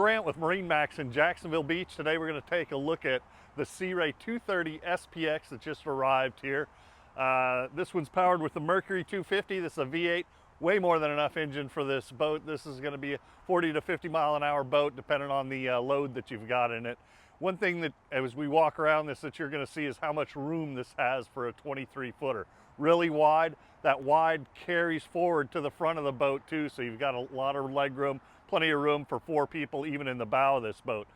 Grant with MarineMax in Jacksonville Beach. Today we're going to take a look at the Sea Ray 230 SPX that just arrived here. This one's powered with the Mercury 250. This is a V8, way more than enough engine for this boat. This is going to be a 40 to 50 mile an hour boat depending on the load that you've got in it. One thing that as we walk around this that you're going to see is how much room this has for a 23 footer. Really wide. That wide carries forward to the front of the boat too, so you've got a lot of leg room, plenty of room for 4 people even in the bow of this boat.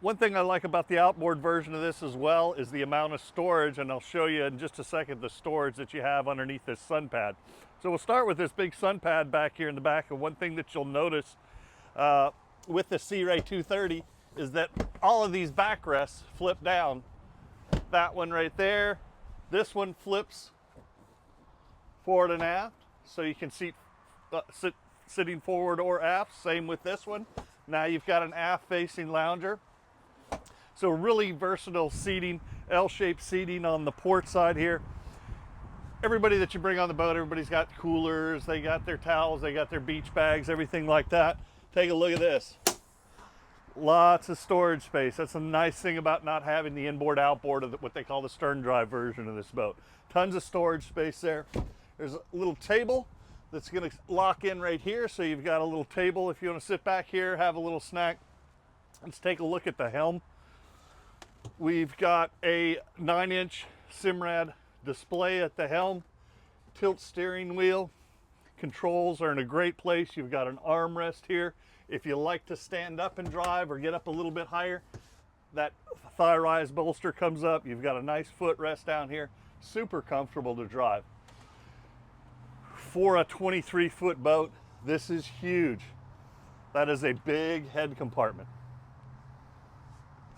One thing I like about the outboard version of this as well is the amount of storage, and I'll show you in just a second the storage that you have underneath this sun pad. So we'll start with this big sun pad back here in the back, and one thing that you'll notice with the Sea Ray 230 is that all of these backrests flip down. That one right there, this one flips forward and aft, so you can sitting forward or aft. Same with this one. Now you've got an aft facing lounger. So really versatile seating, L-shaped seating on the port side here. Everybody that you bring on the boat, everybody's got coolers, they got their towels, they got their beach bags, everything like that. Take a look at this. Lots of storage space. That's a nice thing about not having the inboard outboard of what they call the stern drive version of this boat. Tons of storage space there. There's a little table that's going to lock in right here, so you've got a little table if you want to sit back here, have a little snack. Let's take a look at the helm. We've got a 9-inch Simrad display at the helm, tilt steering wheel. Controls are in a great place. You've got an armrest here. If you like to stand up and drive or get up a little bit higher, that thigh rise bolster comes up. You've got a nice footrest down here. Super comfortable to drive. For a 23-foot boat, this is huge. That is a big head compartment.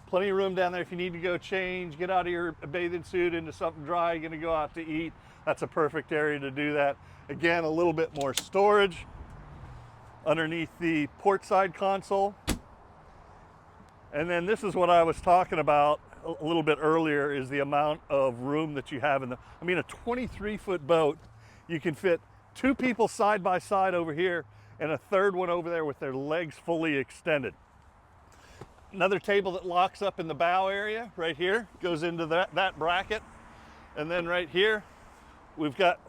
Plenty of room down there if you need to go change, get out of your bathing suit into something dry, you're gonna go out to eat. That's a perfect area to do that. Again, a little bit more storage underneath the port side console. And then this is what I was talking about a little bit earlier, is the amount of room that you have in the, a 23-foot boat, you can fit 2 people side by side over here and a third one over there with their legs fully extended. Another table that locks up in the bow area right here, goes into that bracket. And then right here, we've got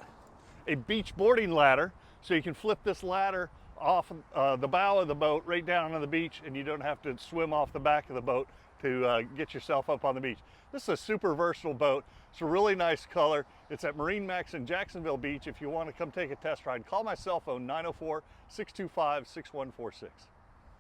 a beach boarding ladder, so you can flip this ladder off the bow of the boat right down on the beach, and you don't have to swim off the back of the boat to get yourself up on the beach. This is a super versatile boat. It's a really nice color. It's at MarineMax in Jacksonville Beach. If you want to come take a test ride, call my cell phone, 904-625-6146.